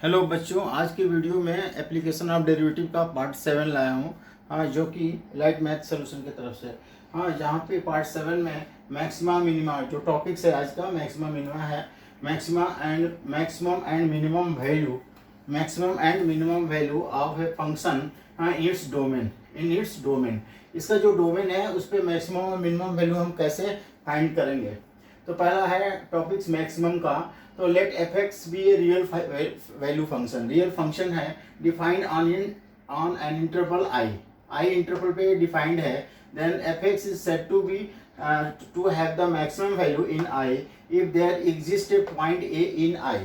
Hello बच्चों, आज की वीडियो में एप्लीकेशन ऑफ डेरिवेटिव का पार्ट 7 लाया हूँ। हाँ, जो कि लाइट मैथ सॉल्यूशन की तरफ से। हाँ, जहाँ पे पार्ट 7 में मैक्सिमा मिनिमा, जो टॉपिक्स है आज का, मैक्सिमा मिनिमा है। Maximum and minimum value of a function in its domain. इसका जो डोमेन है उस पर मैक्सिमम और मिनिमम वैल्यू हम कैसे फाइंड करेंगे। तो पहला है टॉपिक्स मैक्सिमम का। तो let f x be a real value function. Real function है, defined on an interval I interval पे डिफाइंड है। Then f x is said to be to have the maximum value in I if there exist a point a in I.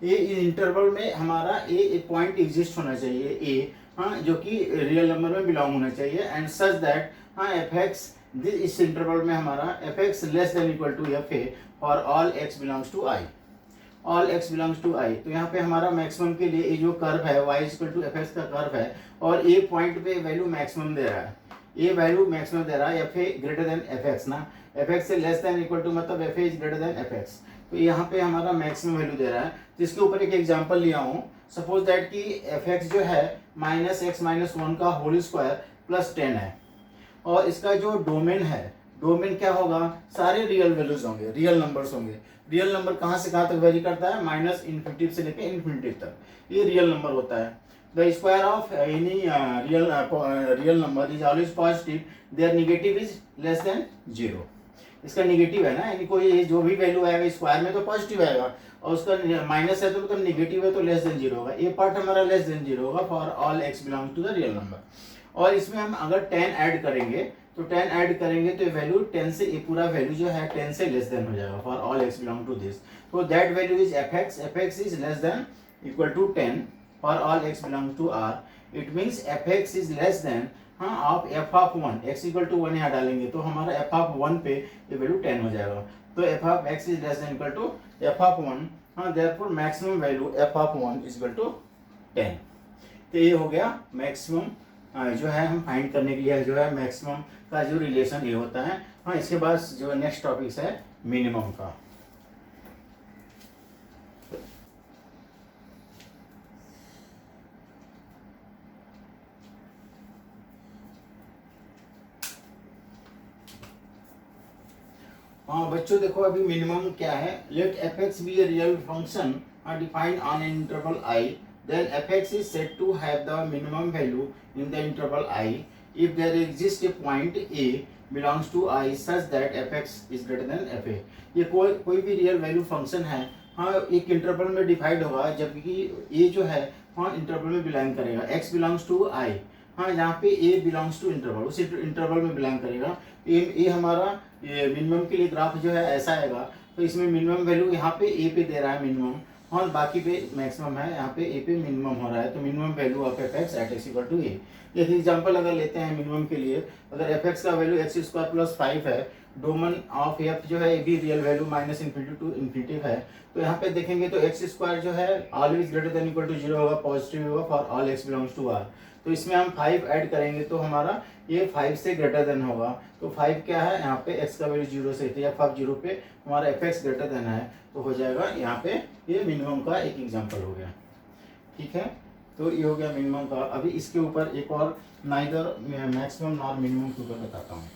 ये interval में हमारा ए point exist होना चाहिए, ए, हाँ, जो कि रियल नंबर में बिलोंग होना चाहिए। एंड सच दैट, हाँ, एफ एक्स इस इंटरवल में हमारा f x less than equal to f a for all x belongs to I. All x belongs to I. तो यहाँ पे हमारा मैक्सिमम के लिए ये जो कर्व है y equal to f x का कर्व है, और ए पॉइंट पे वैल्यू मैक्सिमम दे रहा है। ये वैल्यू मैक्सिमम दे रहा है f a greater than f x ना। एफ एक्स से लेस देन इक्वल टू मतलब f a is greater than f x. तो यहाँ पे हमारा मैक्सिमम वैल्यू दे रहा है। तो इसके ऊपर एक एग्जांपल लिया हूँ। सपोज दैट कि एफ एक्स जो है -x-1 का होल स्क्वायर प्लस 10 है, और इसका जो डोमेन है, डोमेन क्या होगा, सारे रियल वैल्यूज होंगे, रियल नंबर्स होंगे। रियल नंबर कहाँ से कहाँ तक वेरी करता है, -इन्फिनिटी से लेकर इन्फिनिटी तक, ये रियल नंबर होता है। The square of any real number is always positive, there negative is less than zero. इसका नेगेटिव है ना, यानी कोई जो भी वैल्यू आएगा स्क्वायर में तो पॉजिटिव आएगा, और उसका माइनस है तो मतलब नेगेटिव है तो लेस देन जीरो होगा। ये पार्ट हमारा लेस देन जीरो होगा for all x belong to the real number. और इसमें हम अगर 10 ऐड करेंगे तो 10 ऐड करेंगे तो वैल्यू 10 से, ये पूरा वैल्यू जो है 10 से लेस देन हो जाएगा for all x belong to this. तो that value is f x is less than equal to 10 for all x belong to R. It means f x is less than, हाँ, आप f of 1 x equal to 1 यहाँ डालेंगे तो हमारा F of 1 पे ये value 10 हो जाएगा। तो f of x is less than equal to f of 1, हाँ, therefore maximum value f of 1 is equal to 10। तो ये हो गया मैक्सिमम जो है हम फाइंड करने के लिए जो है मैक्सिमम का जो रिलेशन ये होता है। हाँ, इसके बाद जो नेक्स्ट टॉपिक है मिनिमम का। हाँ बच्चों, देखो अभी मिनिमम क्या है। Let f x be a real function defined on an interval I, then fx is said to have the minimum value in the interval I if there exists a point a belongs to I such that fx is greater than fa। ये कोई भी real value function है, हाँ, एक interval में defined होगा, जबकि a जो है, हाँ, इंटरवल में बिलोंग करेगा, x बिलोंग्स टू I, हाँ, यहाँ पे a बिलोंग्स टू इंटरवल, उसी इंटरवल में बिलोंग करेगा। ये हमारा मिनिमम के लिए ग्राफ जो है ऐसा आएगा। तो इसमें मिनिमम वैल्यू यहाँ पे a पे दे रहा है मिनिमम, और बाकी पे मैक्सिमम है, यहाँ पे ए पे मिनिमम हो रहा है। तो minimum value of f x at x equal to a. एक एग्जांपल अगर लेते हैं मिनिमम के लिए, अगर एफ एक्स का वैल्यू एक्स स्क्वायर प्लस 5 है, डोमेन ऑफ एफ जो है ये भी real value -infinity to infinity है। तो यहाँ पे देखेंगे तो एक्स स्क्वायर जो है always greater than equal to zero होगा, पॉजिटिव होगा for all x belongs to R. तो इसमें हम 5 ऐड करेंगे तो हमारा ये 5 से ग्रेटर देन होगा। तो 5 क्या है, यहाँ पे x का वैल्यू 0 से, एफ ऑफ 0 पे हमारा एफ एक्स ग्रेटर देन है, तो हो जाएगा यहाँ पे ये मिनिमम का एक एग्जांपल हो गया। ठीक है, तो ये हो गया मिनिमम का। अभी इसके ऊपर एक और नाइदर मैक्सिमम नॉर मिनिमम के ऊपर बताता हूँ।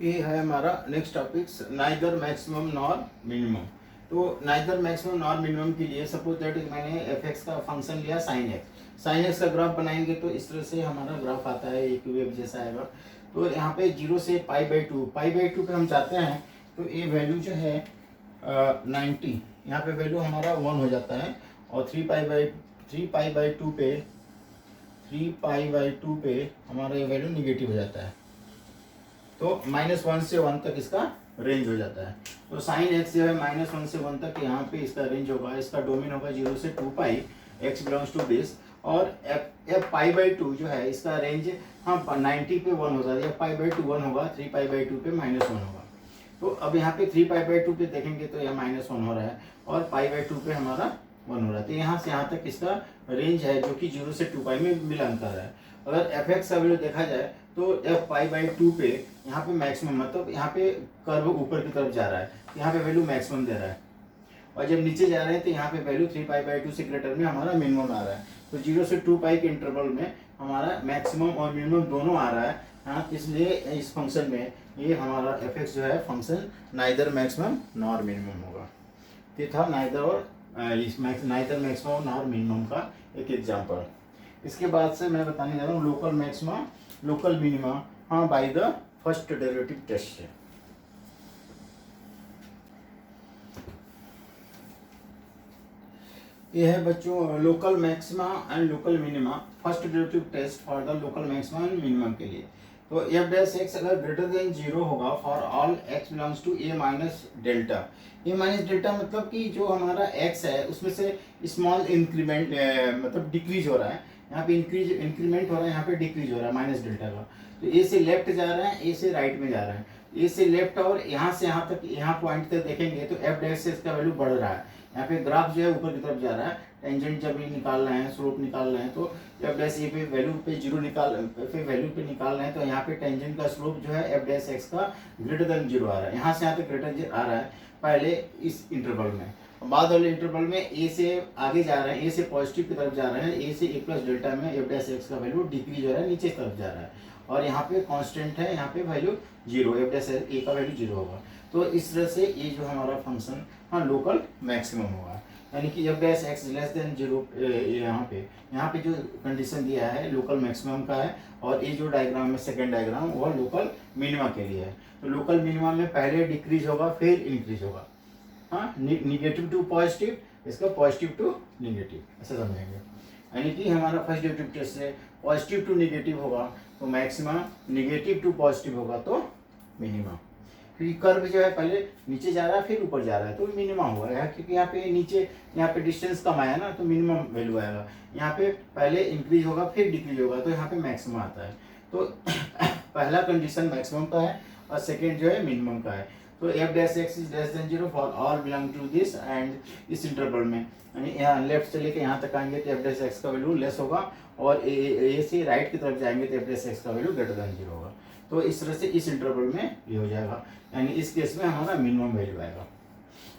ये है हमारा next topics, neither maximum nor minimum. तो नाइदर मैक्सिमम नॉर मिनिमम के लिए सपोज दैट मैंने एफ एक्स का फंक्शन लिया साइन एक्स का ग्राफ बनाएंगे तो इस तरह से हमारा ग्राफ आता है, एक वेव जैसा आएगा। तो यहाँ पे 0 से पाई बाई टू पे हम जाते हैं तो ये वैल्यू जो है 90, यहाँ पे वैल्यू हमारा 1 हो जाता है। और 3 पाई बाई टू पे हमारा ये वैल्यू निगेटिव हो जाता है। तो -1 से 1 तक इसका रेंज हो जाता है। तो साइन एक्स जो है -1 से 1 तक यहाँ पे इसका रेंज होगा, इसका डोमेन होगा 0 से 2 पाई, एक्स बिलोंग्स टू दिस। और एफ पाई बाई टू जो है इसका रेंज, हाँ 90 पे 1 होता है, एफ पाई बाई टू 1 होगा, 3 पाई बाई टू पे -1 होगा। तो अब यहाँ पे 3 पाई बाई टू पे देखेंगे तो यह -1 हो रहा है और पाई बाई टू पे हमारा 1 हो रहा है। तो यहाँ से यहाँ तक इसका रेंज है जो कि 0 से 2 पाई में मिलान कर रहा है। अगर एफ एक्स का वैल्यू देखा जाए तो एफ पाई बाई टू पे यहाँ पे मैक्सिमम, मतलब यहाँ पे कर्व ऊपर की तरफ जा रहा है, यहाँ पे वैल्यू मैक्सिमम दे रहा है। और जब नीचे जा रहे हैं तो यहाँ पे वैल्यू 3 पाई बाई टू से ग्रेटर में हमारा मिनिमम आ रहा है। तो 0 से 2 पाई के इंटरवल में हमारा मैक्सिमम और मिनिमम दोनों आ रहा है। हाँ, इसलिए इस फंक्शन में ये हमारा एफ एक्स जो है function neither maximum nor minimum होगा। ये था नाइदर मैक्सिमम नॉर मिनिमम का एक एग्जाम्पल। इसके बाद से मैं बताने जा रहा हूँ लोकल मैक्सिमा लोकल मिनिमा, हाँ by the first derivative test से। ये है बच्चों local maxima and local minima first derivative test for the local maxima and minimum के लिए। तो एफ डैश एक्स अगर ग्रेटर देन 0 होगा for all x belongs to a minus delta. A minus delta मतलब कि जो हमारा एक्स है उसमें से स्मॉल इंक्रीमेंट मतलब डिक्रीज हो रहा है, यहाँ पे इंक्रीमेंट हो रहा है, यहाँ पे डिक्रीज हो रहा है माइनस डेल्टा का। तो ए से लेफ्ट जा रहा है, ए से राइट में जा रहा है, ए से लेफ्ट और यहाँ से यहाँ तक, यहाँ पॉइंट तक देखेंगे तो एफ डैश से इसका वैल्यू बढ़ रहा है। यहाँ पे ग्राफ जो है ऊपर की तरफ जा रहा है, टेंजेंट जब ये निकाल रहे हैं, स्लोप निकाल रहे हैं, तो एफ डैश ए पे वैल्यू पे वैल्यू पे निकाल रहे हैं तो यहाँ पे टेंजेंट का स्लोप जो है एफ डैश एक्स का ग्रेटर देन 0 आ रहा है। यहाँ से यहाँ तक ग्रेटर आ रहा है पहले इस इंटरवल में, बाद वाले इंटरवल में ए से आगे जा रहे हैं, ए से पॉजिटिव की तरफ जा रहे हैं, ए से ए प्लस डेल्टा में एफ डैश एक्स का वैल्यू डिक्रीज हो रहा है, नीचे की तरफ जा रहा है। और यहाँ पे कांस्टेंट है, यहाँ पे वैल्यू 0, एफ डैश ए का वैल्यू 0 होगा। तो इस तरह से ये जो हमारा फंक्शन, हाँ लोकल मैक्सिमम होगा, यानी कि F dash x less than 0। यहाँ पे जो कंडीशन दिया है लोकल मैक्सिमम का है, और ये जो डायग्राम है सेकेंड डायग्राम वह लोकल मिनिमा के लिए है। तो लोकल मिनिमा में पहले डिक्रीज होगा फिर इंक्रीज होगा, हाँ निगेटिव टू पॉजिटिव, इसका पॉजिटिव टू निगेटिव ऐसा समझेंगे। यानी कि हमारा फर्स्ट डेरिवेटिव टेस्ट से पॉजिटिव टू निगेटिव होगा तो मैक्सिमा, निगेटिव टू पॉजिटिव होगा तो मिनिमा। क्योंकि कर्व जो है पहले नीचे जा रहा है फिर ऊपर जा रहा है तो मिनिमा हुआ है, क्योंकि यहाँ पे नीचे यहाँ पे डिस्टेंस कम आया ना तो मिनिमम वैल्यू आएगा। यहाँ पे पहले इंक्रीज होगा फिर डिक्रीज होगा तो यहाँ पे मैक्सिमम आता है। तो पहला कंडीशन मैक्सिमम का है और सेकेंड जो है मिनिमम का है। तो f dash x is less than 0 for all belong to this and इस इंटरवल में, यानी यहाँ लेफ्ट से लेके यहाँ तक आएंगे तो एफ डैश एक्स का वैल्यू लेस होगा, और ए से राइट की तरफ जाएंगे तो एफ डैश एक्स का वैल्यू ग्रेटर देन 0 होगा। तो इस तरह से इस इंटरवल में ये हो जाएगा, यानी इस केस में हमारा मिनिमम वैल्यू आएगा।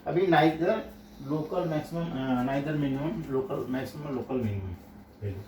अभी neither local maximum neither minimum local maximum local minimum value.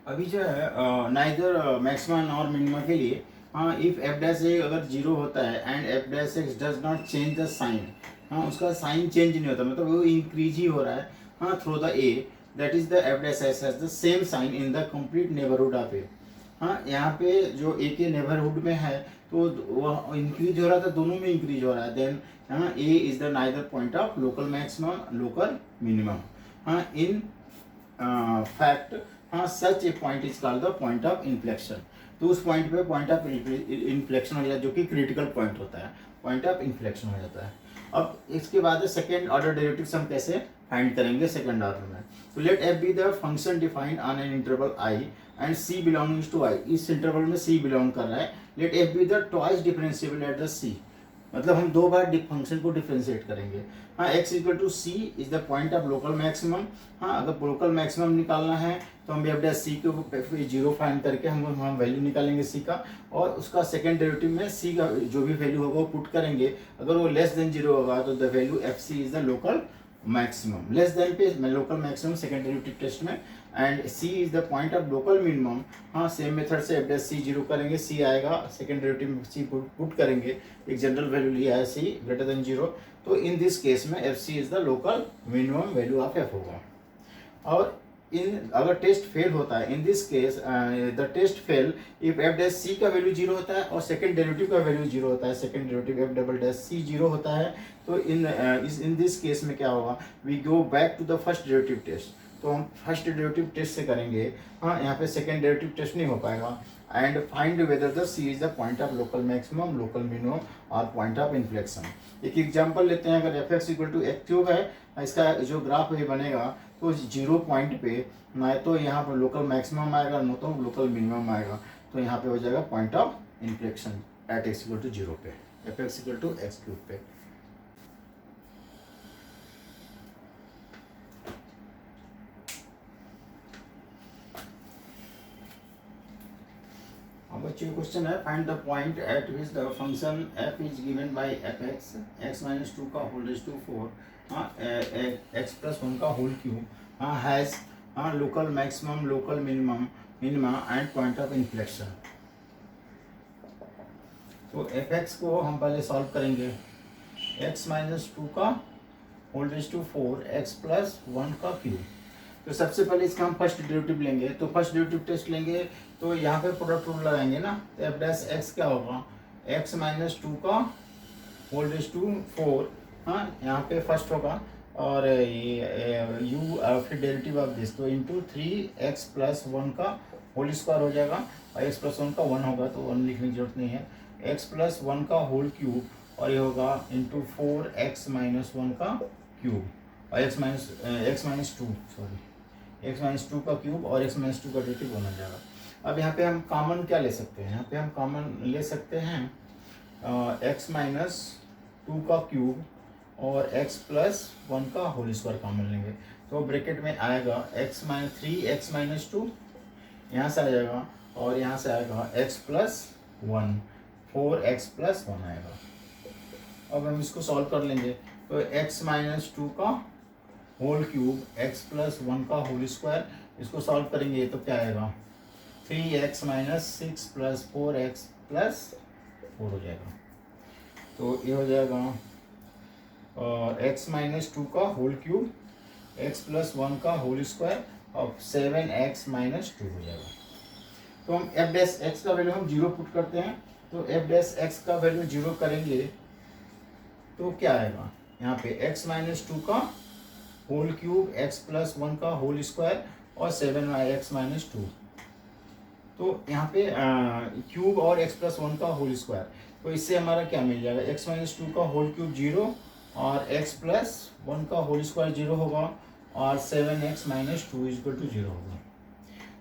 अभी जो है नाइदर मैक्सिमम और मिनिमा के लिए, हाँ इफ एफ डैश ए अगर 0 होता है and f dash x does not change the sign, हाँ उसका साइन चेंज नहीं होता, मतलब वो इंक्रीज ही हो रहा है, हाँ through the a, that is the f dash x has the same sign in the complete neighbourhood of a. हाँ यहाँ पे जो ए के नेबरहुड में है तो वह इंक्रीज हो रहा था, दोनों में इंक्रीज हो रहा है, देन हाँ a is the neither point of local maximum local minimum. हाँ इन फैक्ट, हाँ such a point is called the point of inflection. तो उस पॉइंट पे पॉइंट ऑफ इन्फ्लेक्शन हो जाता है जो कि क्रिटिकल पॉइंट होता है, पॉइंट ऑफ इन्फ्लेक्शन हो जाता है। अब इसके बाद सेकेंड ऑर्डर डेरिवेटिव्स हम कैसे फाइंड करेंगे सेकेंड ऑर्डर में। तो let f be the function defined on an interval I and c belongings to I, इस इंटरवल में सी बिलोंग कर रहा है, let f be the twice differentiable at the c, मतलब हम दो बार फंक्शन को डिफरेंशिएट करेंगे। हाँ, x equal to c is the point of local maximum. हाँ, अगर लोकल मैक्सिमम निकालना है तो हम एफ डैश सी के जीरो फाइंड करके हम वैल्यू निकालेंगे सी का, और उसका सेकेंड डेरिवेटिव में सी का जो भी वैल्यू होगा वो पुट करेंगे। अगर वो लेस देन जीरो होगा तो the value F C is the local maximum. Less than पे local maximum second derivative test में, and C is the point of local minimum. हाँ, सेम मेथड से एफ डैश सी zero करेंगे, C आएगा, second derivative में सी put करेंगे, एक general value लिया है सी ग्रेटर देन जीरो, तो इन दिस केस में f C is the local minimum value of f होगा। और इन अगर टेस्ट फेल होता है, in this case the test fail if f dash c का वैल्यू जीरो होता है और सेकंड डेरिवेटिव का वैल्यू जीरो होता है, second derivative f double dash सी जीरो होता है, तो इन दिस केस में क्या होगा, we go back to the first derivative test, तो हम फर्स्ट डेरिवेटिव टेस्ट से करेंगे। हाँ, यहाँ पे सेकंड डेरिवेटिव टेस्ट नहीं हो पाएगा, and find whether the c is the point of local maximum, local minimum और पॉइंट ऑफ इन्फ्लेक्शन। एक एग्जांपल लेते हैं, अगर f x equal to x cube है, इसका जो ग्राफ ये बनेगा तो जीरो पॉइंट पे ना तो यहाँ पर लोकल मैक्सिमम आएगा, न तो लोकल मिनिमम आएगा, तो यहाँ पे हो जाएगा point of inflection at x equal to zero पे, f x equal to x cube पे। अब बच्चों क्वेश्चन है, find the point at which the function f is given by f x, x minus two का whole raise to four, हाँ x plus one का whole cube, हाँ has हाँ local maximum, local minimum, minima and point of inflection. तो f x को हम पहले solve करेंगे, एक्स माइनस टू का whole raise to four, x plus one का क्यूब। तो सबसे पहले इसका हम फर्स्ट डेरिवेटिव लेंगे, तो फर्स्ट डेरिवेटिव टेस्ट लेंगे, तो यहाँ पे प्रोडक्ट रूल लगाएंगे ना, तो एफ डैश एक्स क्या होगा, एक्स माइनस टू का होल रेज टू फोर, हाँ यहाँ पे फर्स्ट होगा, और यू फिर डेरिवेटिव ऑफ दिस, तो into three x plus one का होल स्क्वायर हो जाएगा, और एक्स प्लस वन का वन होगा तो वन लिखने की जरूरत नहीं है, एक्स प्लस वन का होल क्यूब, और ये होगा into four x minus one का क्यूब, और एक्स माइनस टू का क्यूब और एक्स माइनस टू का डेरिवेटिव वन हो जाएगा। अब यहाँ पे हम कॉमन क्या ले सकते हैं, यहाँ पे हम कॉमन ले सकते हैं एक्स माइनस टू का क्यूब और x प्लस वन का होल स्क्वायर कॉमन लेंगे, तो ब्रैकेट में आएगा x minus three x minus two, यहाँ से आ जाएगा, और यहाँ से आएगा x plus one, four x plus one आएगा। अब हम इसको सॉल्व कर लेंगे, तो x माइनस टू का whole cube, x plus one का होल स्क्वायर, इसको सॉल्व करेंगे तो क्या आएगा, three x minus six plus four x plus four हो जाएगा, तो ये हो जाएगा एक्स माइनस टू का whole cube, x plus one का होल स्क्वायर, और सेवन एक्स माइनस टू हो जाएगा। तो हम एफ डैश एक्स का वैल्यू हम जीरो पुट करते हैं, तो एफ डैश एक्स का वैल्यू जीरो करेंगे तो क्या आएगा, यहाँ पे एक्स माइनस टू का whole cube, x plus one का होल स्क्वायर, और सेवन एक्स माइनस टू, तो यहाँ पे क्यूब और एक्स प्लस वन का होल स्क्वायर, तो इससे हमारा क्या मिल जाएगा, एक्स माइनस टू का होल क्यूब जीरो, और x प्लस वन का होल स्क्वायर जीरो होगा, और seven x minus two equal to zero होगा।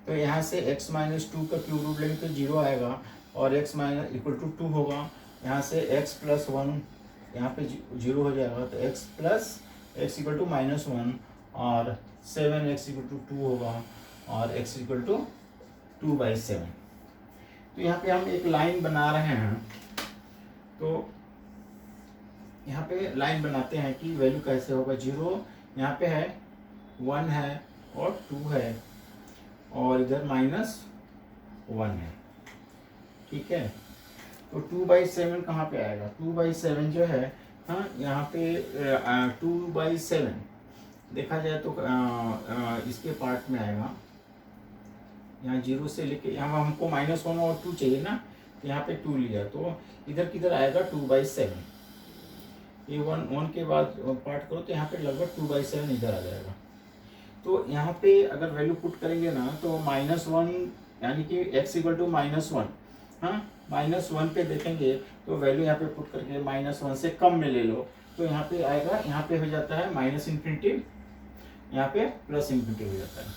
तो यहाँ से x माइनस टू का क्यूब रूट लेंगे तो जीरो आएगा, और x minus equal to two होगा, यहाँ से x प्लस वन यहाँ पे जीरो हो जाएगा, तो x plus x equal to minus one, और seven x equal to two होगा, और x equal to two by seven. तो यहाँ पे हम एक लाइन बना रहे हैं, तो यहाँ पे लाइन बनाते हैं कि वैल्यू कैसे होगा, जीरो यहाँ पे है, वन है और टू है, और इधर माइनस वन है, ठीक है। तो टू बाई सेवन कहाँ पे आएगा, टू बाई सेवन जो है, हाँ यहाँ पे टू बाई सेवन देखा जाए तो इसके पार्ट में आएगा, यहाँ जीरो से लेके यहाँ हमको माइनस वन और टू चाहिए ना, यहाँ पे टू लिया, तो इधर किधर आएगा टू बाई सेवन, ये वन के बाद पार्ट करो तो यहाँ पे लगभग टू बाई सेवन इधर आ जाएगा। तो यहाँ पे अगर वैल्यू पुट करेंगे ना, तो माइनस वन यानी कि x equal to minus one, हाँ माइनस वन पे देखेंगे तो वैल्यू यहाँ पे पुट करके माइनस वन से कम में ले लो, तो यहाँ पे आएगा, यहाँ पे हो जाता है माइनस इन्फिनिटी, यहाँ पे प्लस इन्फिनिटी हो जाता है।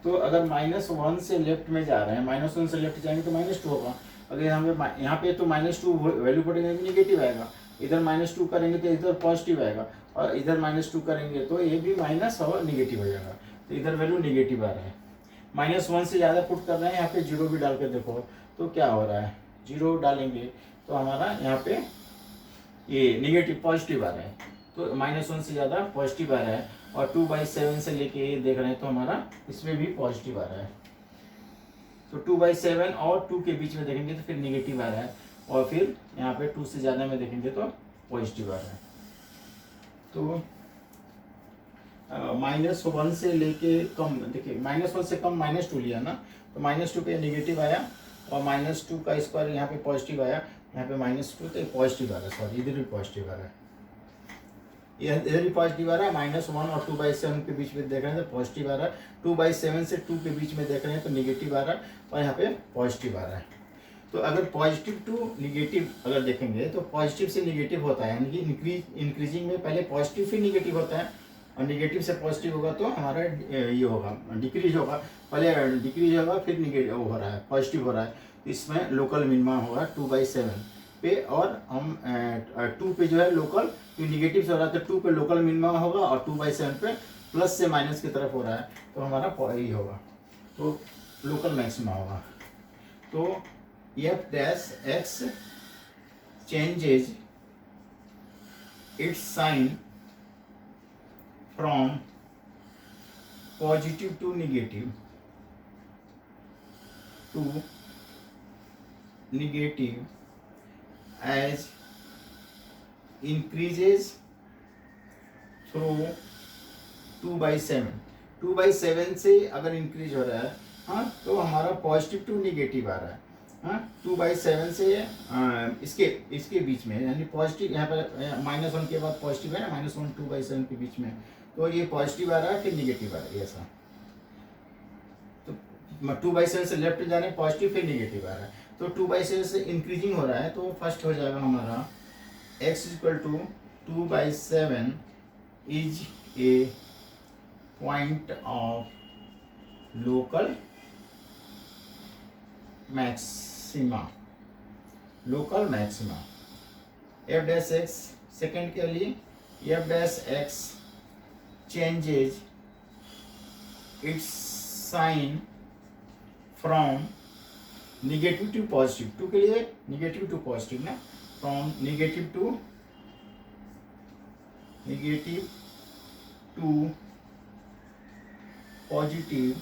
तो अगर -1 से लेफ्ट में जा रहे हैं, -1 से लेफ्ट जाएंगे तो -2 होगा। अगर यहाँ पे तो -2 वैल्यू पड़ेगा तो निगेटिव आएगा, इधर -2 करेंगे तो इधर पॉजिटिव आएगा, और इधर -2 करेंगे तो ये भी माइनस और निगेटिव हो जाएगा, तो इधर वैल्यू निगेटिव आ रहा है। -1 से ज़्यादा पुट कर रहे हैं, यहाँ पे 0 भी डाल के देखो तो क्या हो रहा है, 0 डालेंगे तो हमारा यहाँ पे ये निगेटिव पॉजिटिव आ रहा है, तो -1 से ज़्यादा पॉजिटिव आ रहा है, और 2/7 से लेके ये देख रहे हैं तो हमारा इसमें भी पॉजिटिव आ रहा है। तो 2/7 और 2 के बीच में देखेंगे तो फिर निगेटिव आ रहा है, और फिर यहाँ पे 2 से ज़्यादा में देखेंगे तो पॉजिटिव आ रहा है। तो -1 से लेके कम, देखिए -1 से कम -2 लिया ना, तो -2 पे निगेटिव आया, और -2 का स्क्वायर यहाँ पे पॉजिटिव आया, यहाँ पे -2 तो पॉजिटिव आ रहा है, सॉरी इधर भी पॉजिटिव आ रहा है, इधर भी पॉजिटिव आ रहा है। -1 और 2/7 के बीच में देख रहे हैं तो पॉजिटिव आ रहा है, 2/7 से 2 के बीच में देख रहे हैं तो निगेटिव आ रहा है, और यहाँ पे पॉजिटिव आ रहा है। तो अगर पॉजिटिव टू निगेटिव अगर देखेंगे तो पॉजिटिव से निगेटिव होता है, यानी कि इंक्रीजिंग में पहले पॉजिटिव फिर निगेटिव होता है, और निगेटिव से पॉजिटिव होगा तो हमारा ये होगा डिक्रीज होगा, पहले डिक्रीज होगा फिर निगेटिव हो रहा है, पॉजिटिव हो रहा है। इसमें लोकल मिनिमा होगा 2/7 पे, और हम 2 पे जो है लोकल निगेटिव से हो रहा है तो 2 पे लोकल मिनिमा होगा, और 2/7 पे प्लस से माइनस की तरफ हो रहा है तो हमारा ये होगा, तो लोकल मैक्सिमा होगा। तो f' changes its sign from positive to negative as increases through 2/7। 2/7 से अगर इंक्रीज हो रहा है, हाँ, तो हमारा पॉजिटिव टू निगेटिव आ रहा है, हाँ, 2/7 से इसके बीच में, यानी पॉजिटिव यहाँ पर -1 के बाद पॉजिटिव है ना, -1 2/7 के बीच में, तो ये पॉजिटिव आ रहा है फिर निगेटिव आ रहा है ऐसा। तो 2/7 से लेफ्ट जा रहे हैं पॉजिटिव फिर निगेटिव आ रहा है, तो 2/7 से इंक्रीजिंग हो रहा है, तो फर्स्ट हो जाएगा हमारा x = 2/7 is a point of local maxima, local maxima. f' second के लिए f' changes its sign from negative to positive, 2 के लिए negative to positive ना, from negative to positive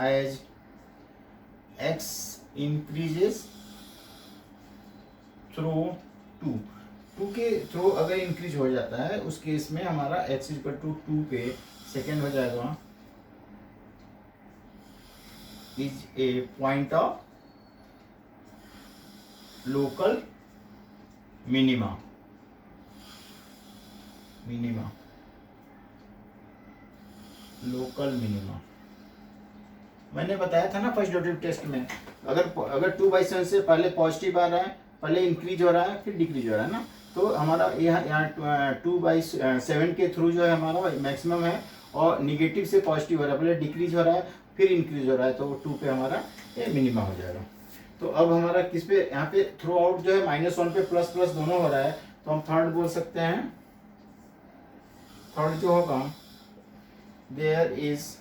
as x increases through 2 के through अगर increase हो जाता है उस केस में हमारा x = 2 पे सेकेंड हो जाएगा is a point of local minima. Local minima मैंने बताया था ना फर्स्ट डेरिवेटिव टेस्ट में, अगर 2/7 से पहले पॉजिटिव आ रहा है, पहले इंक्रीज हो रहा है फिर डिक्रीज हो रहा है ना, तो हमारा यहाँ 2/7 के थ्रू जो है हमारा मैक्सिमम है, और निगेटिव से पॉजिटिव हो रहा है, पहले डिक्रीज हो रहा है फिर इंक्रीज हो रहा है, तो 2 पे हमारा ये मिनिमा हो जाएगा। तो अब हमारा किस पे, यहाँ पे थ्रू आउट जो है -1 पे प्लस प्लस दोनों हो रहा है, तो हम थर्ड बोल सकते हैं, थर्ड जो होगा there is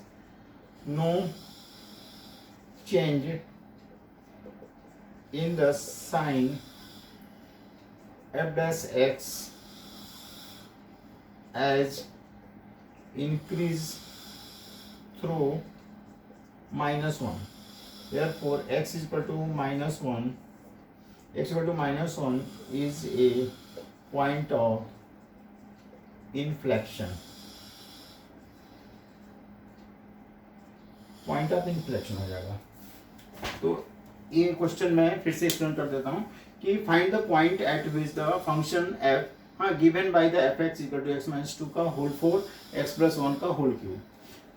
no change in the sign f' as increase through -1, therefore x = -1, x = -1 is a point of inflection, point of inflection हो जाएगा। तो ये क्वेश्चन मैं फिर से एक्सप्लेन कर देता हूँ कि find the point at which the function f, हाँ, given by the f(x = x - 2 का होल 4 x + 1 का होल क्यूब।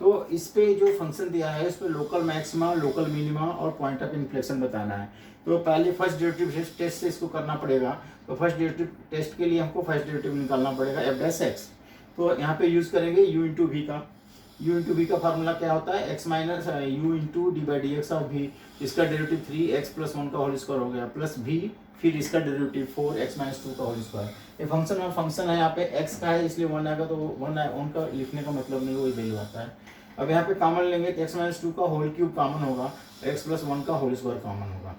तो इस पे जो फंक्शन दिया है इस पे लोकल मैक्सिमा, लोकल मिनिमा और पॉइंट ऑफ इन्फ्लेक्शन बताना है। तो पहले फर्स्ट डेरिवेटिव टेस्ट से इसको करना पड़ेगा, तो फर्स्ट डेरिवेटिव टेस्ट के लिए हमको फर्स्ट डेरिवेटिव निकालना पड़ेगा f'(x). तो यहाँ पे यूज करेंगे u × v का, यू इंटू बी का फार्मूला क्या होता है, x minus you into D by D x of भी, इसका डेरिवेटिव 3x प्लस 1 का होल स्क्वायर हो गया, प्लस भी फिर इसका डेरिवेटिव 4x माइनस 2 का होल स्क्वायर। ये फंक्शन और फंक्शन है, यहाँ पे x का है इसलिए 1 आएगा, तो 1 है, उनका लिखने का मतलब नहीं, वही वैल्यू आता है। अब यहाँ पे कॉमन लेंगे तो x माइनस 2 का होल क्यूब कॉमन होगा, x प्लस 1 का होल स्क्वायर कॉमन होगा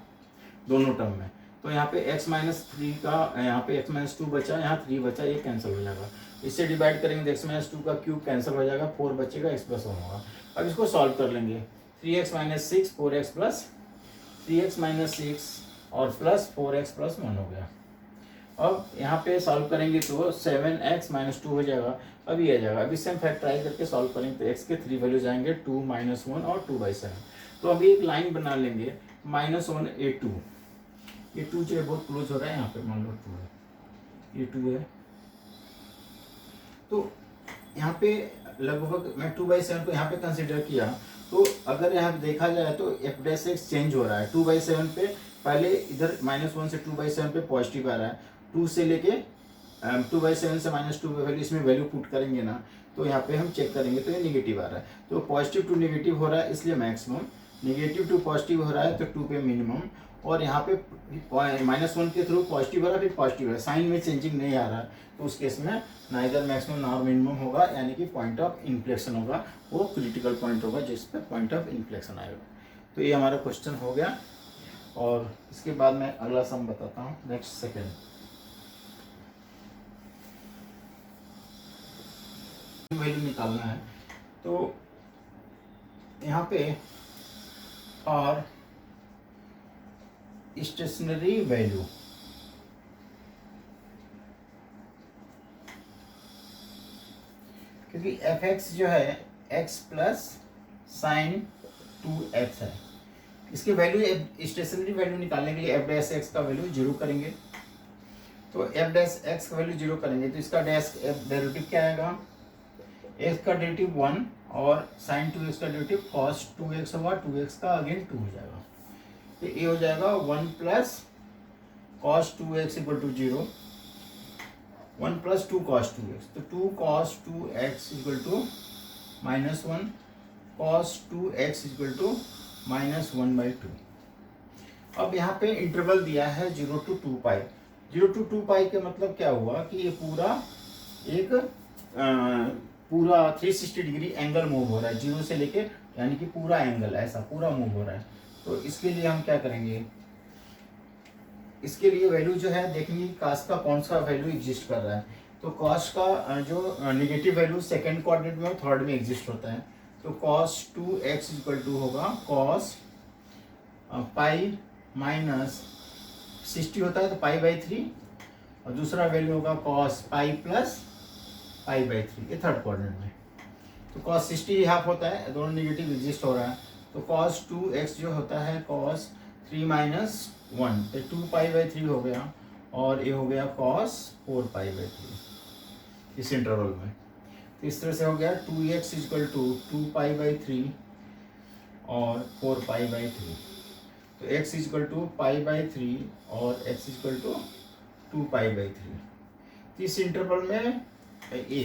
दोनों टर्म में। तो यहाँ पे x माइनस 3 का, यहाँ पे x माइनस 2 बचा, यहाँ 3 बचा, ये कैंसिल हो जाएगा। इससे डिवाइड करेंगे तो x माइनस 2 का क्यूब कैंसिल हो जाएगा, 4 बचेगा, x प्लस 1 होगा। अब इसको सॉल्व कर लेंगे, 3x minus 6 4x plus 3x minus 6 और प्लस 4x प्लस 1 हो गया। अब यहाँ पे सॉल्व करेंगे तो 7x माइनस 2 हो जाएगा, अब ये आ जाएगा। अब इससे हम फैक्टराइज करके सॉल्व करेंगे तो x के 3 वैल्यू जाएंगे, 2 माइनस 1 और 2/7। तो अभी एक लाइन बना लेंगे, -1 a2, ये 2 जो है बहुत क्लोज हो रहा है, यहाँ पे मान लो 2 है, ये 2 है, तो यहाँ पे लगभग मैं 2/7 को यहाँ पे कंसिडर किया। तो अगर यहाँ पे देखा जाए तो f डैश एक्स चेंज हो रहा है 2/7 पे, पहले इधर -1 से 2/7 पे पॉजिटिव आ रहा है, 2 से लेके 2/7 से -2 वैल्यू, इसमें वैल्यू पुट करेंगे ना, तो यहाँ पे हम चेक करेंगे तो ये निगेटिव आ रहा है। तो पॉजिटिव टू निगेटिव हो रहा है इसलिए मैक्सिमम, निगेटिव टू पॉजिटिव हो रहा है तो 2 पे मिनिमम, और यहाँ पे -1 के थ्रू पॉजिटिव हो रहा है, फिर पॉजिटिव है, साइन में चेंजिंग नहीं आ रहा है, तो उस केस में नाइदर मैक्सिमम नॉर मिनिमम होगा, यानी कि पॉइंट ऑफ इन्फ्लेक्शन होगा, वो क्रिटिकल पॉइंट होगा जिस पे पॉइंट ऑफ इन्फ्लेक्शन आएगा। तो ये हमारा क्वेश्चन हो गया, और इसके बाद मैं अगला सम बताता हूँ, नेक्स्ट सेकेंड वैल्यू निकालना है। तो यहाँ पे और स्टेशनरी वैल्यू, क्योंकि f(x) जो है x प्लस साइन 2x है, इसकी वैल्यू स्टेशनरी वैल्यू निकालने के लिए f डैश x का वैल्यू 0 करेंगे। तो f डैश x का वैल्यू 0 करेंगे तो इसका डैश डेरिवेटिव क्या आएगा, x का डेरिवेटिव 1 और साइन 2x का डेरिवेटिव cos 2x होगा, 2x का अगेन 2 हो जाएगा, तो ये हो जाएगा 1 plus cos 2x equal to 0, 1 plus 2 cos 2x, तो 2 cos 2x equal to -1, cos 2x equal to -1/2। अब यहाँ पे इंटरवल दिया है 0 to 2 पाई, 0 to 2 पाई का मतलब क्या हुआ कि ये पूरा एक पूरा 360 डिग्री एंगल मूव हो रहा है, 0 से लेके, यानी कि पूरा एंगल ऐसा पूरा मूव हो रहा है। तो इसके लिए हम क्या करेंगे, इसके लिए वैल्यू जो है देखेंगे cos का कौन सा वैल्यू एग्जिस्ट कर रहा है। तो cos का जो नेगेटिव वैल्यू सेकंड क्वाड्रेंट में और थर्ड में एग्जिस्ट होता है, तो cos 2x इक्वल टू होगा cos पाई माइनस 60 होता है तो पाई/3, और दूसरा वैल्यू होगा cos पाई प्लस पाई/3, ये थर्ड क्वाड्रेंट में। तो cos 60 हाफ होता है, दोनों नेगेटिव एग्जिस्ट हो रहा है, तो cos 2x जो होता है cos 3 माइनस 1, तो 2 पाई/3 हो गया, और ये हो गया cos 4 पाई/3 इस इंटरवल में। तो इस तरह से हो गया 2x इक्वल टू 2 पाई/3 और 4 पाई/3, तो x इक्वल टू पाई/3 और x इक्वल टू 2 पाई/3। तो इस इंटरवल में ये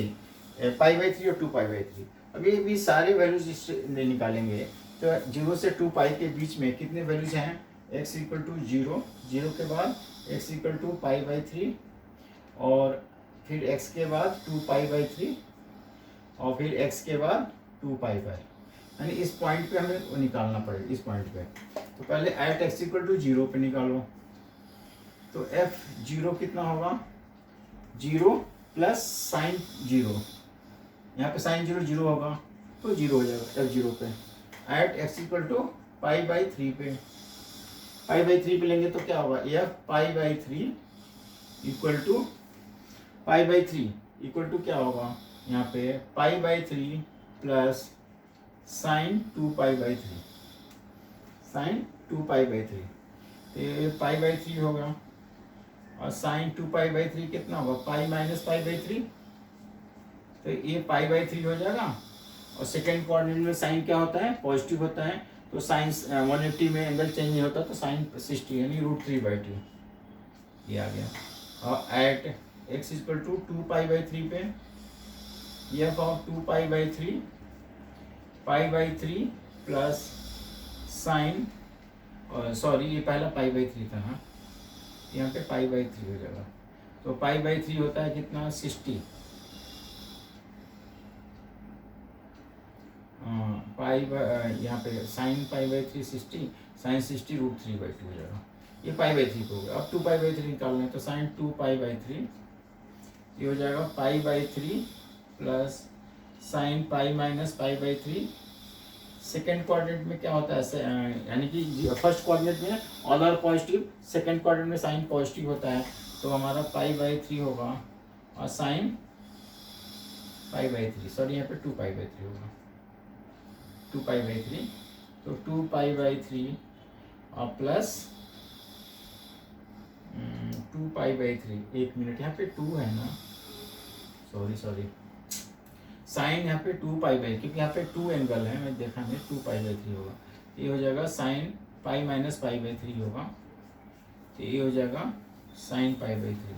पाई/3 और 2 पाई/3, अब ये भी सारे वैल्यूज निकालेंगे, तो 0 से 2 पाई के बीच में कितने वैल्यूज हैं, x इक्वल टू 0, 0 के बाद x इक्वल टू पाई/3, और फिर x के बाद 2 पाई/3, और फिर x के बाद 2 पाई/, यानी इस पॉइंट पे हमें वो निकालना पड़ेगा, इस पॉइंट पे। तो पहले एट x इक्वल टू 0 पे निकालो, तो f0 कितना होगा, 0 प्लस साइन 0, यहाँ पे साइन 0 0 होगा तो 0 हो जाएगा f0 पे, एट x इक्वल टू पाई/3 पे, पाई/3 पे लेंगे तो क्या होगा, f पाई/3 इक्वल टू पाई/3 इक्वल टू क्या होगा, यहाँ पे पाई/3 प्लस साइन 2 पाई/3, साइन 2 पाई/3, ये पाई/3 होगा, और साइन 2 पाई/3 कितना होगा, पाई माइनस पाई/3, तो ये पाई/3 हो जाएगा। और सेकेंड क्वाड्रेंट में साइन क्या होता है, पॉजिटिव होता है, तो साइन 180 में एंगल चेंज नहीं होता, तो साइन 60 यानी √3/2 ये आ गया। और एट x इक्वल टू 2 पाई/3 पे f ऑफ 2 पाई/3 π/3 प्लस साइन, सॉरी ये पहला π/3 था, हाँ यहाँ पे π/3 हो जाएगा। तो π/3 होता है कितना 60, यहाँ पे साइन π/3 60, साइन 60 √3/2 हो जाएगा। ये π/3 को हो गया। अब 2π/3 निकालना है तो साइन 2π/3 ये हो जाएगा π/3 plus sine pi minus π/3। Second quadrant में क्या होता है, यानी कि फर्स्ट क्वाड्रेंट में all are positive, second quadrant में साइन पॉजिटिव होता है, तो हमारा π/3 होगा और साइन π/3, सॉरी यहाँ पे 2π/3 होगा, 2π/3, तो 2π/3 और प्लस 2π/3, एक मिनट यहाँ पे 2 है ना, सॉरी साइन यहाँ पे 2π/, क्योंकि यहाँ पे 2 एंगल है, मैं देखा नहीं, 2π/3 होगा, ये हो जाएगा साइन पाई माइनस π/3 होगा, तो ये हो जाएगा साइन π/3,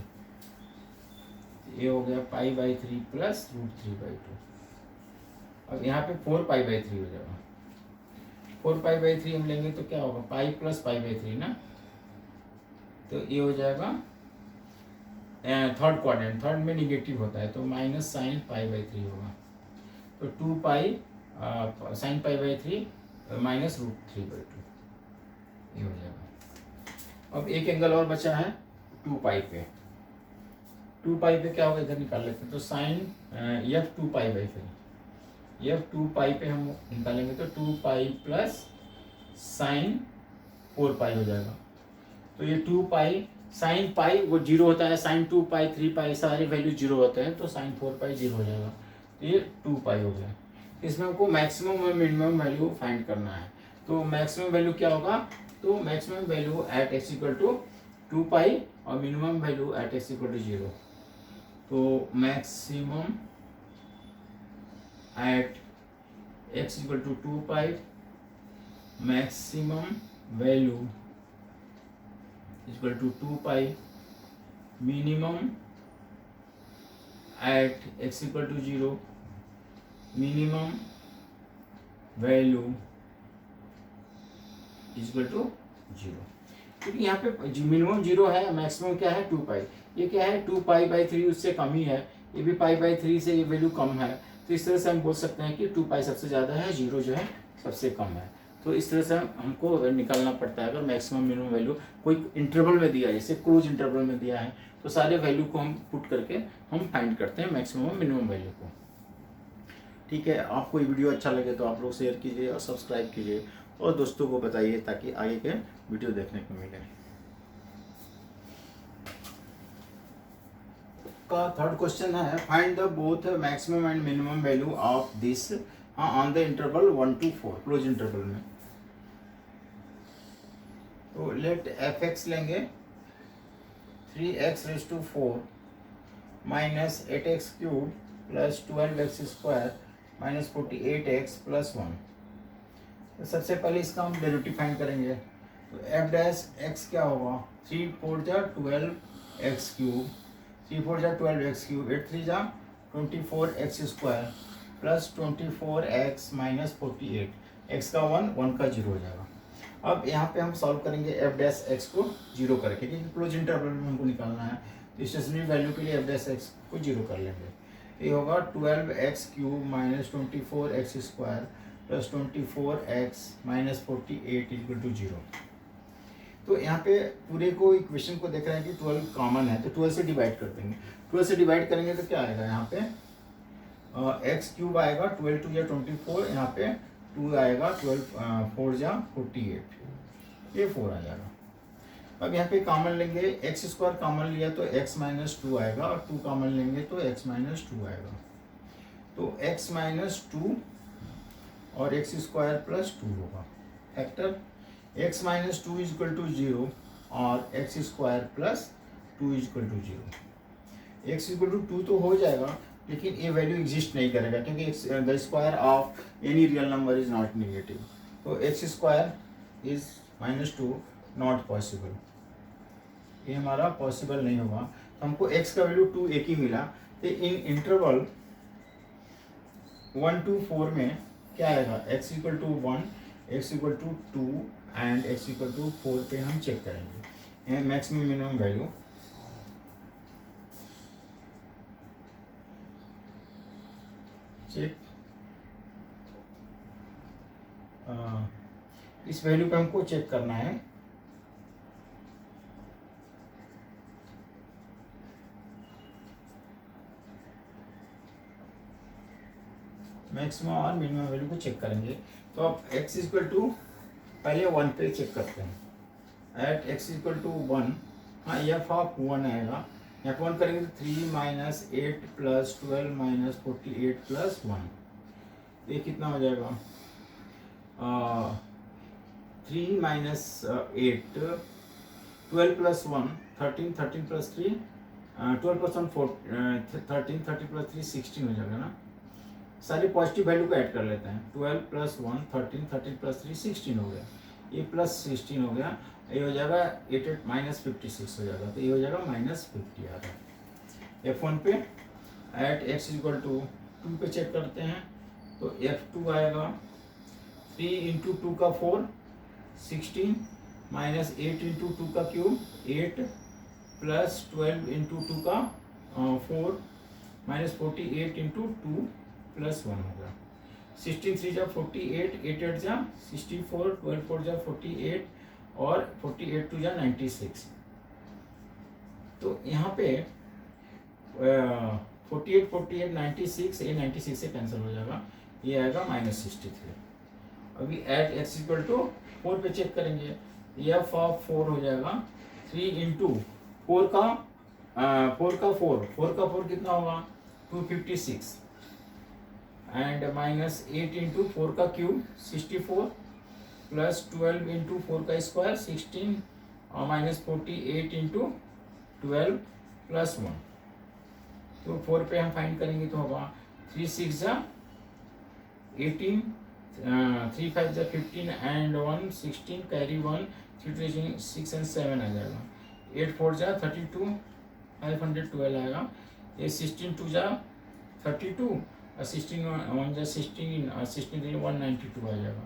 ये हो गया π/3 प्लस √3/2। अब यहाँ पे 4π/3 हो जाएगा, 4π/3 हम लेंगे तो क्या होगा, पाई प्लस π/3 ना, तो ये हो जाएगा थर्ड क्वाड्रेंट, थर्ड में निगेटिव होता है तो माइनस साइन π/3 होगा, तो 2 साइन π/3 माइनस √3/2 ये हो जाएगा। अब एक एंगल और बचा है 2 पाई पे, 2 पाई पे क्या होगा, इधर निकाल लेते हैं, तो साइन यफ 2π/3, यफ 2 पाई पे हम निकालेंगे तो 2 पाई प्लस साइन 4 पाई हो जाएगा, तो ये 2 पाई साइन पाई वो 0 होता है, साइन 2 पाई 3 पाई सारे वैल्यू 0 होते हैं, तो साइन 4 पाई 0 हो जाएगा, तो ये 2 पाई हो गया। इसमें हमको मैक्सिमम और मिनिमम वैल्यू फाइंड करना है, तो मैक्सिमम वैल्यू क्या होगा, तो maximum value at x equal to 2 pi और minimum value at x equal to 0, तो maximum at x equal to 2 pi, maximum value equal to 2 pi, minimum at x equal to 0, minimum value equal to 0, क्योंकि यहाँ पे minimum 0 है, maximum क्या है 2 पाई, ये क्या है 2π/3 उससे कम ही है, ये भी π/3 से ये वैल्यू कम है, तो इस तरह से हम बोल सकते हैं कि 2 पाई सबसे ज़्यादा है, 0 जो है सबसे कम है, तो इस तरह से हमको निकालना पड़ता है। अगर मैक्सिमम मिनिमम वैल्यू कोई इंटरवल में दिया है, जैसे क्लोज इंटरवल में दिया है, तो सारे वैल्यू को हम पुट करके हम फाइंड करते हैं मैक्सिमम और मिनिमम वैल्यू को। ठीक है, आपको ये वीडियो अच्छा लगे तो आप लोग शेयर कीजिए और सब्सक्राइब कीजिए और दोस्तों को बताइए ताकि आगे के वीडियो देखने को मिले। का थर्ड क्वेश्चन है, find the both maximum and minimum value of this on the interval 1 to 4, close interval में। तो लेट fx लेंगे 3x⁴ minus 8x³ plus 12x² minus 48x plus 1। तो सबसे पहले इसका हम डेरिवेटिव फाइंड करेंगे, तो f' क्या होगा, 3 4 जा 12x³ 3 4 जा 12x³ 8 3 जा 24x² plus 24x minus 48, x का 1 1 का 0 हो जाएगा। अब यहाँ पे हम सॉल्व करेंगे f' को 0 करके, क्योंकि क्लोज इंटरवल में हमको निकालना है, तो स्टेशनरी वैल्यू के लिए f' को 0 कर लेंगे। ये होगा 12x³ minus 24x² plus 24x minus 48 equal to 0। तो यहाँ पे पूरे को इक्वेशन को देख रहे हैं कि 12 कॉमन है, तो 12 से डिवाइड कर देंगे, 12 से डिवाइड करेंगे तो क्या आएगा, यहाँ पे x³ आएगा, 12 2 या 24, यहाँ पे 2 आएगा, 12 4 जा 48, ये 4 आ जाएगा। अब यहाँ पे कॉमन लेंगे, x² कॉमन लिया तो x माइनस 2 आएगा, और 2 कॉमन लेंगे तो x माइनस 2 आएगा, तो x माइनस 2 और x² प्लस 2 होगा, factor x minus 2 is equal to 0 और x² plus 2 is equal to 0। x equal to 2 तो हो जाएगा, लेकिन ये वैल्यू एग्जिस्ट नहीं करेगा, क्योंकि the square of any real number is not negative, तो x² is minus 2 not possible, ये हमारा पॉसिबल नहीं होगा। तो हमको x का वैल्यू 2 एक ही मिला, तो इन इंटरवल 1 to 4 में क्या आएगा, x equal to 1, x equal to 2 and x equal to 4 पे हम चेक करेंगे मैक्सिमम मिनिमम वैल्यू। चेक इस वैल्यू पे हमको चेक करना है। मैक्सिमम और मिनिमम वैल्यू को चेक करेंगे। तो अब x इक्वल टू पहले 1 पे चेक करते हैं। एट x इक्वल टू 1, हाँ एफ ऑफ 1 आएगा। यहाँ पे 1 करेंगे तो 3 माइनस 8 प्लस 12 माइनस 48 प्लस 1, ये कितना हो जाएगा, 3 minus 8, 12 plus 1 13, 13 plus 3 12 plus 1 13, 30 plus 3 16 हो जाएगा ना। सारी पॉजिटिव वैल्यू को ऐड कर लेते हैं। 12 प्लस 1 13, 13 प्लस 3 16 हो गया, ये प्लस 16 हो गया, ये हो जाएगा 8 माइनस 56 हो जाएगा, तो ये हो जाएगा माइनस 50 आ रहा है। F1 पे एट x इक्वल टू 2 पे चेक करते हैं, तो F2 आएगा 3 इंटू 2 का 4 16 माइनस 8 इंटू 2 का क्यूब 8 प्लस 12 इंटू 2 का 4 माइनस 48 इंटू 2 प्लस 1 होगा। 16 3 जा 48, 8 8 जा 64, 12 4 जा 48 और 48 2 जा 96। तो यहाँ पे 48 48 96, ये 96 से कैंसिल हो जाएगा, ये आएगा माइनस 63। अभी एट x इक्वल टू 4 पे चेक करेंगे, एफ ऑफ 4 हो जाएगा 3 इंटू 4 का 4 कितना होगा 256 एंड माइनस 8 इंटू 4 का क्यूब 64 प्लस 12 इंटू 4 का स्क्वायर 16 और माइनस 48 इंटू 12 प्लस 1। तो 4 पे हम फाइंड करेंगे तो होगा 3 6 जा 18, 3 5 जा 15 एंड 1 16 कैरी 1 3 6 एंड 7 आ जाएगा। 8 4 जा 32 512 आएगा। ये 16 2 जा 32 और 16 1 जा 16 और 16 3 192 आ जाएगा।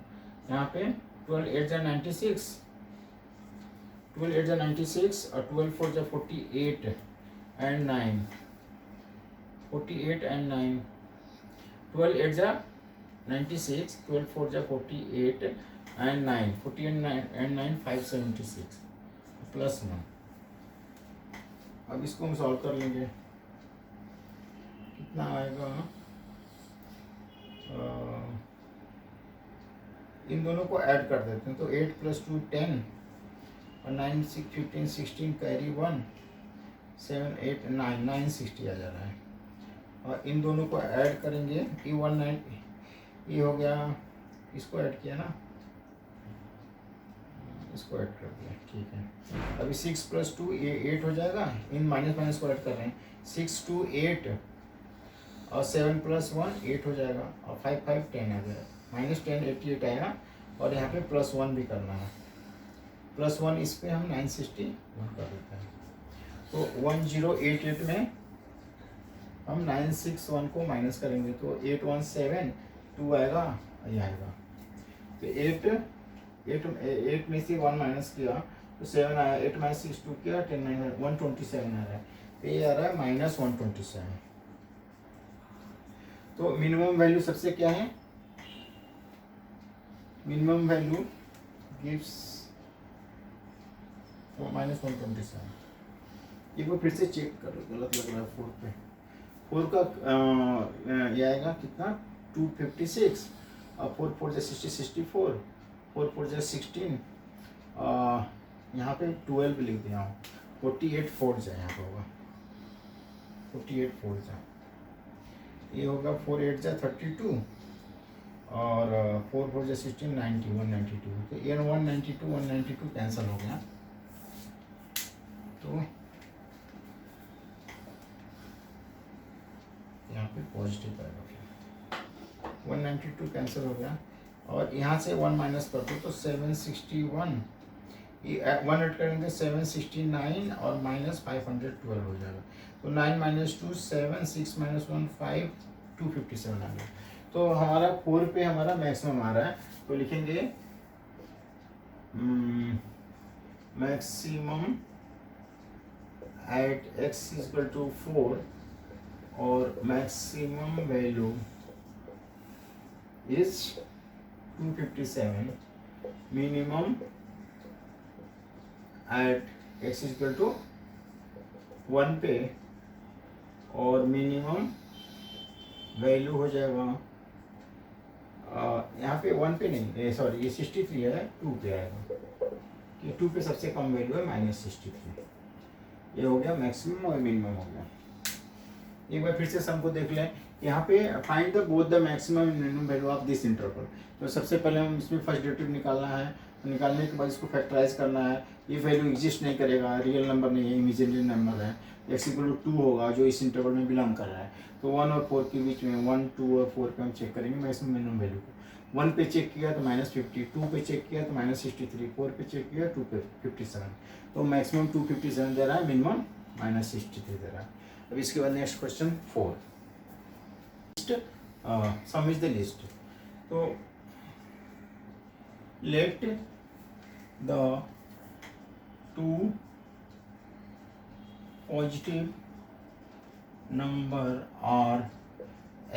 यहाँ पे 12 8 जा 96, 12 8 जा 96 और 12 4 जा 48 एंड 9, 48 एंड 9, 12 8 जा 96, 12 4 जा 48 एंड 9, 48 एंड 9 576 प्लस 1। अब इसको हम सॉल्व कर लेंगे, कितना आएगा, इन दोनों को ऐड कर देते हैं। तो 8 प्लस 2 10 और 9 6 15 16 कैरी 1 7 8 9 960 आ जा रहा है। और इन दोनों को ऐड करेंगे, ये 19 ये हो गया, इसको ऐड किया ना, इसको ऐड कर दिया, ठीक है। अभी 6 प्लस 2 ये 8 हो जाएगा, इन माइनस माइनस को ऐड कर रहे हैं, 6 2 8 और 7 प्लस 1 8 हो जाएगा और 5 5 10 आ जाएगा, माइनस 10 88 आएगा। और यहाँ पे प्लस 1 भी करना है, प्लस 1 इस पर हम 961 कर देते हैं। तो 1088 में हम 961 को माइनस करेंगे तो 8172 आएगा, ये आएगा। तो 8 में से 1 माइनस किया तो 7 आया, 8 माइनस 6 2 किया 10 9 127 आ रहा है, तो ये आ रहा है माइनस 127। तो मिनिमम वैल्यू सबसे क्या है, मिनिमम वैल्यू गिव्स माइनस 127। एक बार फिर से चेक करो, गलत लग रहा है 4 पे। 4 का ये आएगा कितना 256 और 4 4 जा 60 64, 4 4 जा 16, यहाँ पे 12 लिख दिया हूँ, 48 4 जा यहाँ पे होगा, 48 4 जा, ये होगा 4 8 जा 32 और 4 4 जा 16 90 192। तो ये 192 कैंसिल हो गया, तो यहाँ पे पॉजिटिव आएगा, फिर 192 कैंसिल हो गया। और यहाँ से 1 माइनस कर दो तो 761, ये 1 ऐड करेंगे 769 और माइनस 512 हो जाएगा। तो 9 माइनस 2 7, 6 माइनस 1 5, 257 आ गया। तो हमारा 4 पे हमारा मैक्सिमम आ रहा है, तो लिखेंगे maximum at x equal to 4 और maximum value is 257, minimum at x equal to 1 पे और मिनिमम वैल्यू हो जाएगा यहाँ पे 1 पे नहीं, सॉरी ये 63 है, 2 पे आएगा कि 2 पे सबसे कम वैल्यू है -63। ये हो गया मैक्सिमम और मिनिमम हो गया। एक बार फिर से सम को देख लें। यहाँ पे find the both the maximum and minimum value of this interval. तो सबसे पहले हम इसमें फर्स्ट डेरिवेटिव निकालना है, निकालने के बाद इसको फैक्टराइज करना है। ये वैल्यू एग्जिस्ट नहीं करेगा, रियल नंबर नहीं है, इमेजिनरी नंबर है। x इक्वल टू 2 होगा जो इस इंटरवल में बिलोंग कर रहा है। तो 1 और 4 के बीच में 1, 2 और 4 पे हम चेक करेंगे मैक्सिमम मिनिमम वैल्यू को। 1 पे चेक किया तो -50, 2 पे चेक किया तो -63, 4 पे चेक किया 257। तो मैक्सिमम 257 दे रहा है, मिनिमम -63 दे रहा है। अब इसके बाद next question 4, sum is the least. तो let the two positive number are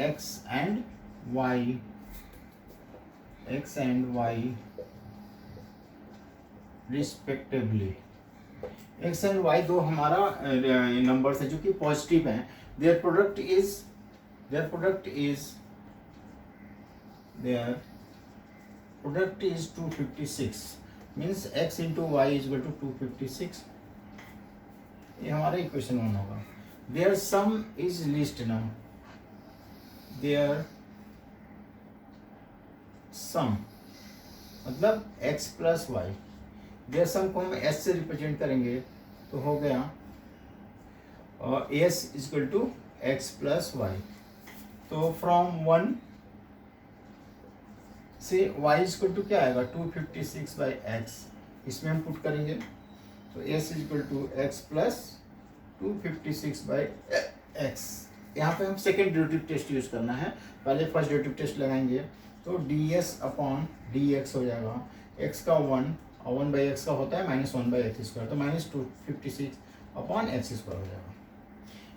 x and y respectively. x and y दो हमारा नंबर्स है जो कि पॉजिटिव हैं। Their product is 256, means x into y is equal to 256। ये हमारा equation 1 होगा। Their sum is least now, their sum मतलब x plus y. Their sum को हम s से रिप्रेजेंट करेंगे तो हो गया s equal to x plus y. तो फ्रॉम 1 से y इक्वल टू क्या आएगा 256 बाई x, इसमें हम पुट करेंगे तो s equal to x plus 256 by x। यहाँ पे हम सेकेंड डेरिवेटिव टेस्ट यूज करना है, पहले फर्स्ट डेरिवेटिव टेस्ट लगाएंगे। तो ds अपॉन dx हो जाएगा, x का 1 और 1 बाई एक्स का होता है -1 बाई एक्स स्क्वायर, तो -256 अपॉन एक्स स्क्वायर हो जाएगा।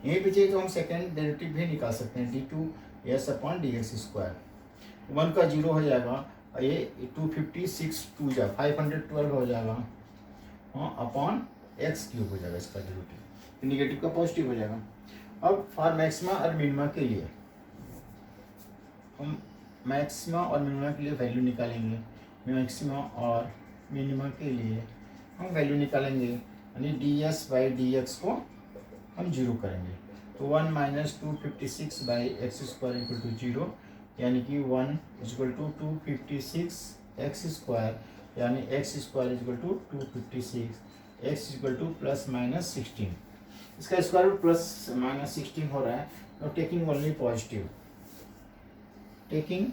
यहीं पे चाहिए तो हम सेकेंड डेरिवेटिव भी निकाल सकते हैं, d2s अपॉन dx स्क्वायर। 1 का 0 हो जाएगा, ये 256 2 जा 512 हो जाएगा, हाँ अपॉन एक्स क्यूब हो जाएगा इसका डेरिवेटिव, निगेटिव का पॉजिटिव हो जाएगा। अब फॉर मैक्सिमा और मिनिमा के लिए हम मैक्सिमा और मिनिमा के लिए वैल्यू निकालेंगे। मैक्सिमा और मिनिमा के लिए हम वैल्यू निकालेंगे, यानी ds बाई dx को हम 0 करेंगे। तो 1 minus 256 by x square equal to 0, यानी कि 1 इक्वल टू 256 एक्स स्क्वायर, यानी x square equal to 256, x equal to plus minus 16। इसका स्क्वायर रूट प्लस माइनस 16 हो रहा है, तो taking only positive, taking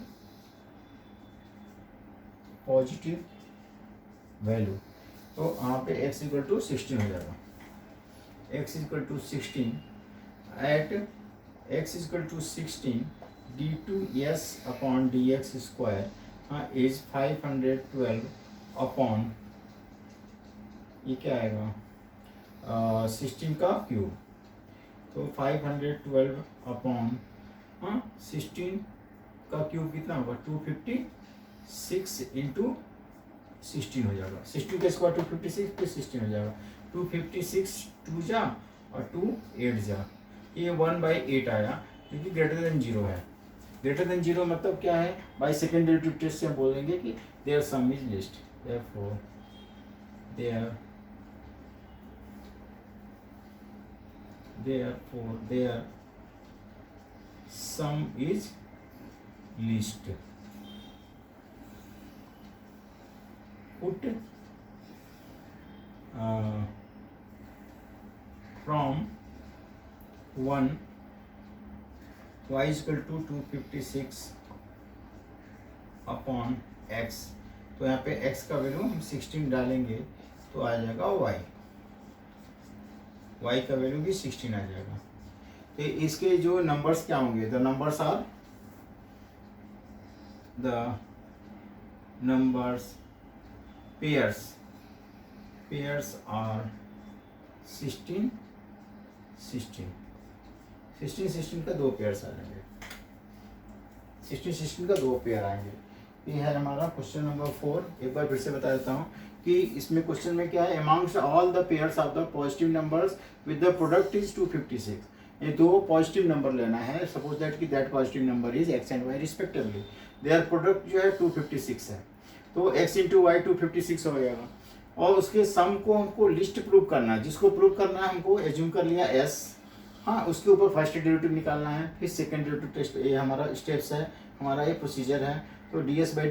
positive value, तो यहाँ पे x इक्वल टू 16 हो जाएगा। x equal to 16 at x equal to 16 d2s upon dx square, हाँ इज 512 अपॉन ये क्या आएगा 16 का क्यूब, तो 512 अपॉन 16 का क्यूब कितना होगा 256 इंटू 16 हो जाएगा। 16 का स्क्वायर 256 प्लस 16 हो जाएगा, 256 2 जा और 2 8 जा, ये 1/8 आया क्योंकि ग्रेटर देन 0 है। ग्रेटर देन 0 मतलब क्या है, बाई सेकेंड डेरिवेटिव टेस्ट से हम बोलेंगे कि their sum is least, therefore their sum is least. Put from 1 y is equal to 256 upon x, तो यहाँ पे x का वैल्यू हम 16 डालेंगे तो आ जाएगा y का वैल्यू भी 16 आ जाएगा। तो इसके जो नंबर्स क्या होंगे, the numbers are the numbers pairs are 16 का दो पेयर्स आ जाएंगे, 16 का दो पेयर आएंगे। ये है हमारा क्वेश्चन नंबर 4। एक बार फिर से बता देता हूँ कि इसमें क्वेश्चन में क्या है, amongst all the pairs of the positive numbers with the product is 256। ये दो पॉजिटिव नंबर लेना है, सपोज दैट कि that positive number is x and y respectively, their product जो है 256 है, तो x इंटू वाई 256 हो जाएगा। और उसके सम को हमको लिस्ट प्रूव करना है, जिसको प्रूव करना है हमको एज्यूम कर लिया s, हाँ उसके ऊपर फर्स्ट डेरिवेटिव निकालना है, फिर सेकंड डेरिवेटिव टेस्ट, ये हमारा स्टेप्स है, हमारा ये प्रोसीजर है। तो ds बाई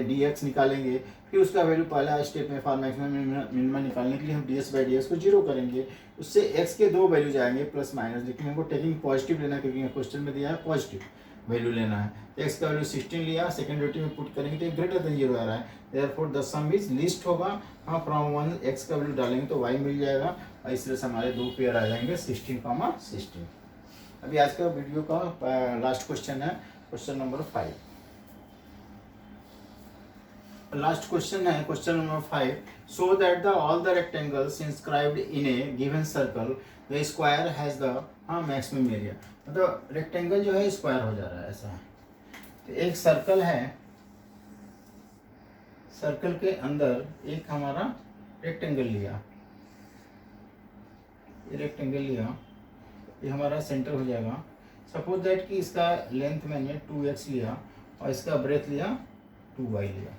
डी एक्स निकालेंगे, फिर उसका वैल्यू पहला स्टेप में फॉर मैक्सिमम मिनिमम निकालने के लिए हम ds बाई डी एक्स को जीरो करेंगे, उससे x के दो वैल्यू जाएंगे प्लस माइनस, लेकिन हमको टेकिंग पॉजिटिव लेना है क्योंकि क्वेश्चन में दिया है पॉजिटिव वैल्यू लेना है। तो x का वैल्यू 16 लिया, सेकंड डेरिवेटिव में पुट करेंगे तो ग्रेटर देन 0 आ रहा है, therefore the some is list होगा, हाँ फ्रॉम 1 x का वैल्यू डालेंगे तो y मिल जाएगा, और इस तरह से हमारे दो पेयर आ जाएंगे 16, 16। अभी आज का वीडियो का लास्ट क्वेश्चन है क्वेश्चन नंबर 5। लास्ट क्वेश्चन है question number 5। So that the all the rectangles inscribed in a given circle the square has the maximum area. मतलब रेक्टेंगल जो है स्क्वायर हो जा रहा है ऐसा है। तो एक सर्कल है, सर्कल के अंदर एक हमारा रेक्टेंगल लिया, ये रेक्टेंगल लिया, ये हमारा सेंटर हो जाएगा। सपोज दैट कि इसका लेंथ मैंने 2x लिया और इसका ब्रेथ लिया 2y लिया,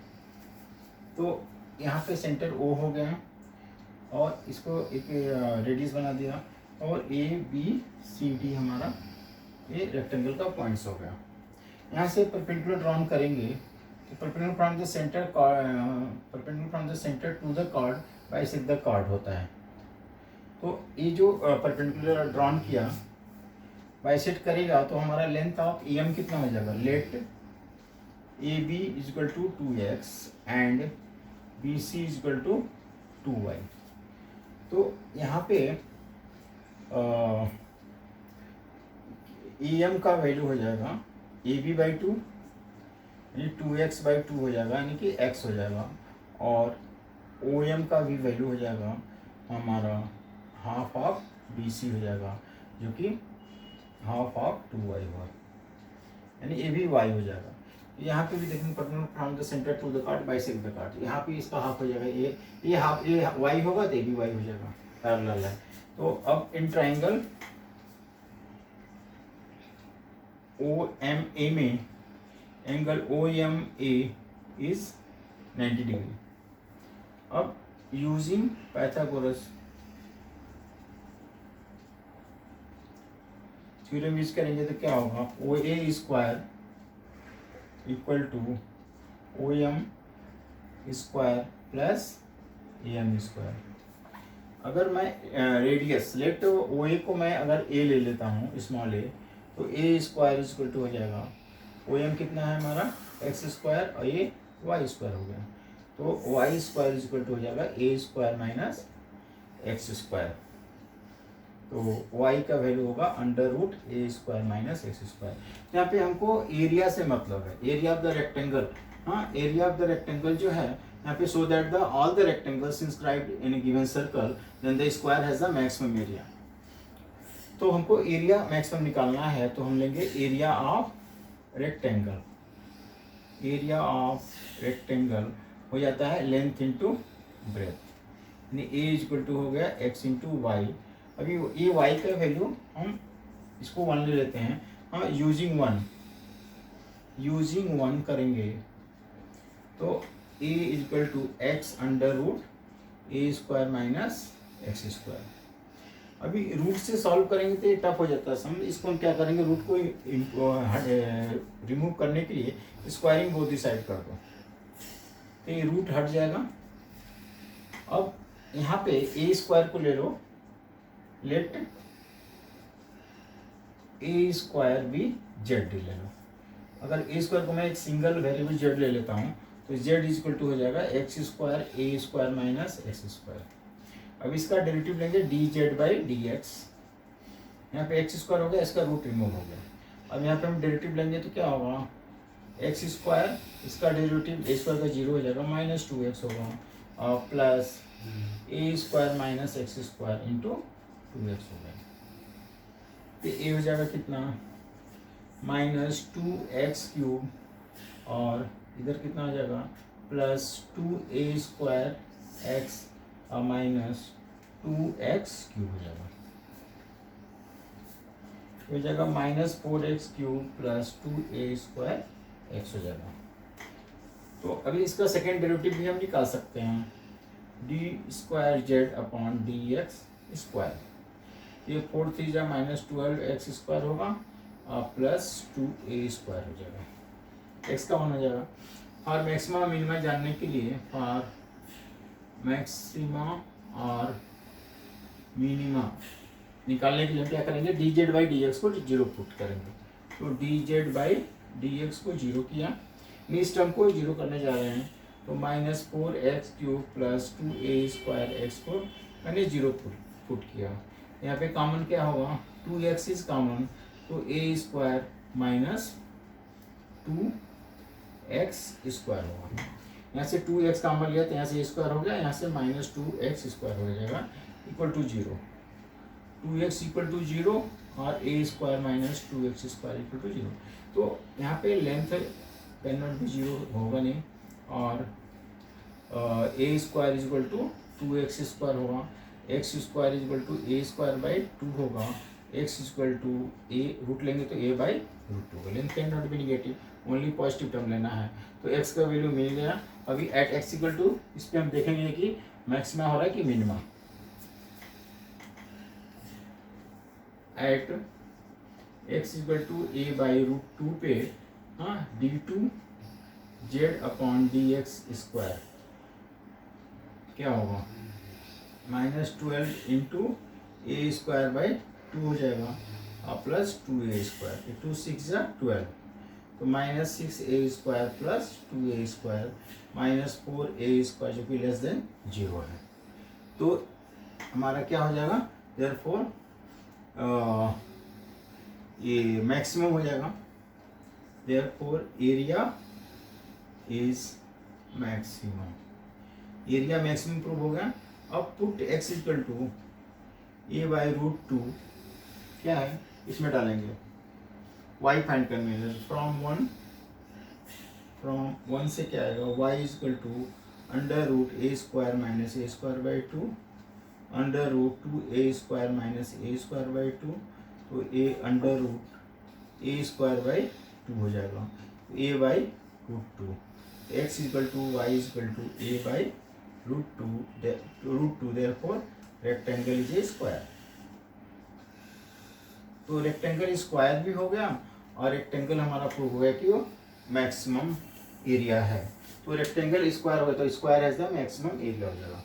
तो यहाँ पे सेंटर O हो गया और इसको एक रेडियस बना दिया, और ABCD हमारा ये रेक्टेंगल का पॉइंट्स हो गया। यहाँ से परपेंडिकुलर ड्रॉन करेंगे तो perpendicular from the centre to the chord bisect the chord होता है। तो ये जो परपेंडिकुलर ड्रॉन किया बाइसेक्ट करेगा तो हमारा लेंथ ऑफ EM कितना हो जाएगा, let AB is equal to 2x and BC is equal to 2y। तो यहाँ पे EM का वैल्यू हो जाएगा AB बाई 2 यानी 2x बाई 2 हो जाएगा, यानी कि x हो जाएगा, और OM का भी वैल्यू हो जाएगा हमारा हाफ ऑफ BC हो जाएगा, जो कि हाफ ऑफ 2y हुआ, यानी ये भी y हो जाएगा। यहाँ पे भी देखेंगे perpendicular from the centre to the chord bisect the chord, यहाँ पे इसका हाफ हो जाएगा, ये हाफ, ये y होगा तो ये भी y हो जाएगा, पैरेलल है। तो अब इन ट्राइंगल OMA में एंगल OMA इज 90 डिग्री। अब यूजिंग पाइथागोरस थ्योरम यूज करेंगे तो क्या होगा, OA square equal to OM square plus AM square. अगर मैं रेडियस लेट OA को मैं अगर A ले लेता हूँ स्मॉल a, तो A स्क्वायर इक्वल टू हो जाएगा, OM कितना है हमारा x स्क्वायर और ये y स्क्वायर हो गया, तो y स्क्वायर इक्वल टू हो जाएगा A square minus x square. तो y का वैल्यू होगा under root A square minus x square. यहाँ पे हमको एरिया से मतलब है, एरिया ऑफ द रेक्टेंगल, हाँ एरिया ऑफ द रेक्टेंगल जो है यहाँ पे, so that the all the rectangles inscribed in a given circle then the square has the maximum area. तो हमको एरिया मैक्सिमम निकालना है, तो हम लेंगे area of rectangle. Area of rectangle हो जाता है लेंथ इंटू ब्रेथ, यानी A इक्वल टू हो गया x इंटू वाई। अभी ये y का वैल्यू हम इसको 1 ले लेते हैं, हाँ यूजिंग 1 करेंगे तो A equal to x under root A square minus x square. अभी रूट से सॉल्व करेंगे तो ये टफ हो जाता है सम, इसको हम क्या करेंगे, रूट को रिमूव करने के लिए स्क्वायरिंग बोथ साइड कर दो, तो ये रूट हट जाएगा। अब यहाँ पे A स्क्वायर को ले लो, लेट A स्क्वायर भी Z ले लो। अगर A स्क्वायर को मैं एक सिंगल वेरिएबल Z ले लेता हूँ तो Z इक्वल टू हो जाएगा x square A square minus x square. अब इसका डेरिवेटिव लेंगे dz बाई डी एक्स, यहाँ पे एक्स स्क्वायर हो गया, इसका रूट रिमूव हो गया। अब यहाँ पे हम डेरिवेटिव लेंगे तो क्या होगा, एक्स स्क्वायर, इसका डेरिवेटिव ए स्क्वायर का 0 हो जाएगा, माइनस 2x होगा, और plus a square minus x square into 2x हो गया। तो ए हो जाएगा कितना, माइनस 2x क्यूब, और इधर कितना हो जाएगा, प्लस 2a स्क्वायर एक्स और माइनस 2x क्यूब हो जाएगा minus 4x cube plus 2a square x हो जाएगा। तो अभी इसका सेकेंड डेरिवेटिव भी हम निकाल सकते हैं, D square Z upon d x square. ये 4 3 जा माइनस 12x स्क्वायर होगा और प्लस 2a स्क्वायर हो जाएगा, x का वन हो जाएगा। और मैक्सिमा मिनिमा जानने के लिए, फॉर मैक्सिमा और मिनिमा निकालने के लिए क्या करेंगे, D Z by D x को 0 पुट करेंगे। तो D Z by D x को 0 किया, इस टर्म को 0 करने जा रहे हैं, तो minus 4x cube plus 2a square x को मैंने 0 पुट किया। यहाँ पे कॉमन क्या होगा, 2x इज कॉमन, तो a square minus 2x square होगा। यहाँ से 2x कॉमन लिया तो यहाँ से a स्क्वायर हो गया, यहाँ से माइनस 2x स्क्वायर हो जाएगा equal to 0। 2x equal to 0 और a square minus 2x square equal to 0। तो यहाँ पे लेंथ कैन नॉट बी 0 होगा नहीं, और a square is equal to 2x square होगा, x square is equal to a square by 2 होगा, x equal to a root लेंगे तो a बाई रूट 2 होगा। Length can not be negative, only positive term लेना है। तो x का value मिल गया। अभी एट x इक्वल टू, इस पर हम देखेंगे कि मैक्सिमा हो रहा है कि minima. At x equal to a by root 2 पे d two z upon d x square क्या होगा, minus 12 into a square by 2 हो जाएगा और प्लस 2a स्क्वायर, 2 6 जा 12, तो minus 6a square plus 2a square minus 4a square जो कि लेस देन 0 है। तो हमारा क्या हो जाएगा, देयरफॉर ये मैक्सिमम हो जाएगा, therefore area is maximum, area maximum prove हो गया। अब put x equal to a by root 2 क्या है, इसमें डालेंगे y फाइंड करने हैं, फ्रॉम वन से क्या आएगा, y equal to under root a square minus a square by 2 under root 2a square minus a square by 2, तो a under root a square by 2 हो जाएगा, a by root 2, x equal to y equal to a by root 2 therefore rectangle is a square. तो rectangle square भी हो गया और rectangle हमारा prove हो गया कि वो मैक्सिमम एरिया है। तो रेक्टेंगल स्क्वायर हो गया तो square has the maximum area हो जाएगा।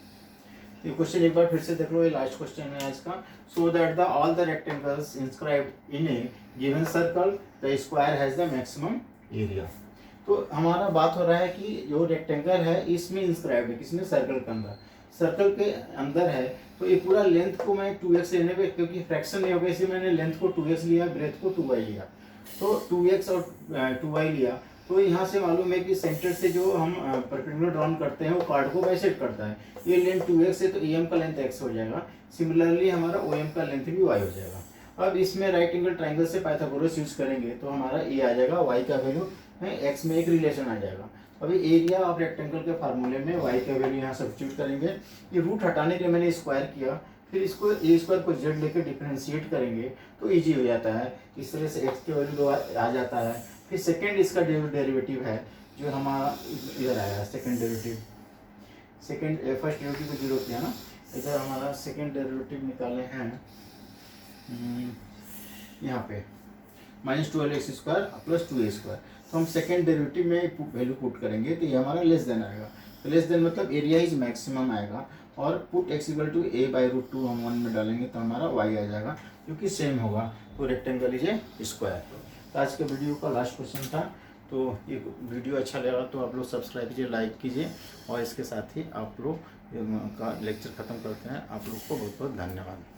ये क्वेश्चन एक बार फिर से देख लो, ये लास्ट क्वेश्चन है इसका। सो that the all the rectangles inscribed in a given circle the square has the maximum area. तो हमारा बात हो रहा है कि जो रेक्टेंगल है इसमें इंस्क्राइब है, किसमें, सर्कल के अंदर, सर्कल के अंदर है। तो ये पूरा लेंथ को मैं 2x लेने पे, क्योंकि फ्रैक्शन नहीं हो गया इसलिए मैंने लेंथ को 2x लिया, ब्रेथ को 2y लिया। तो 2x और 2y लिया, तो यहाँ से मालूम है कि सेंटर से जो हम परपेंडिकुलर ड्रॉन करते हैं वो कार्ड को बाइसेक्ट करता है। ये लेंथ 2x है तो EM का लेंथ x हो जाएगा, सिमिलरली हमारा OM का लेंथ भी y हो जाएगा। अब इसमें राइट एंगल ट्राइंगल से पाइथागोरस यूज करेंगे तो हमारा ये आ जाएगा, y का वैल्यू है x में एक रिलेशन आ जाएगा। अभी एरिया ऑफ रेक्टेंगल के फार्मूले में y का वैल्यू यहाँ सब्स्टिट्यूट करेंगे। ये रूट हटाने के लिए मैंने स्क्वायर किया, फिर इसको a स्क्वायर को z लेकर डिफरेंशिएट करेंगे तो इजी हो जाता है। इस तरह से x के वैल्यू आ जाता है। फिर सेकेंड इसका डेरिवेटिव है जो हमारा इधर आया, second derivative, second first derivative को 0 किया ना, इधर हमारा सेकेंड डेरिवेटिव निकाले हैं यहाँ पे minus 12x square plus 2a square. तो हम सेकेंड डेरिवेटिव में वैल्यू पुट करेंगे तो ये हमारा लेस देन आएगा। तो लेस देन मतलब एरिया इज मैक्सिमम आएगा, और put x equal to a by root 2 हम 1 में डालेंगे तो हमारा y आ जाएगा जो कि सेम होगा। तो रेक्टेंगल इज ए स्क्वायर। तो आज के वीडियो का लास्ट क्वेश्चन था। तो ये वीडियो अच्छा लगा तो आप लोग सब्सक्राइब कीजिए, लाइक कीजिए, और इसके साथ ही आप लोग का लेक्चर ख़त्म करते हैं। आप लोग को बहुत बहुत धन्यवाद।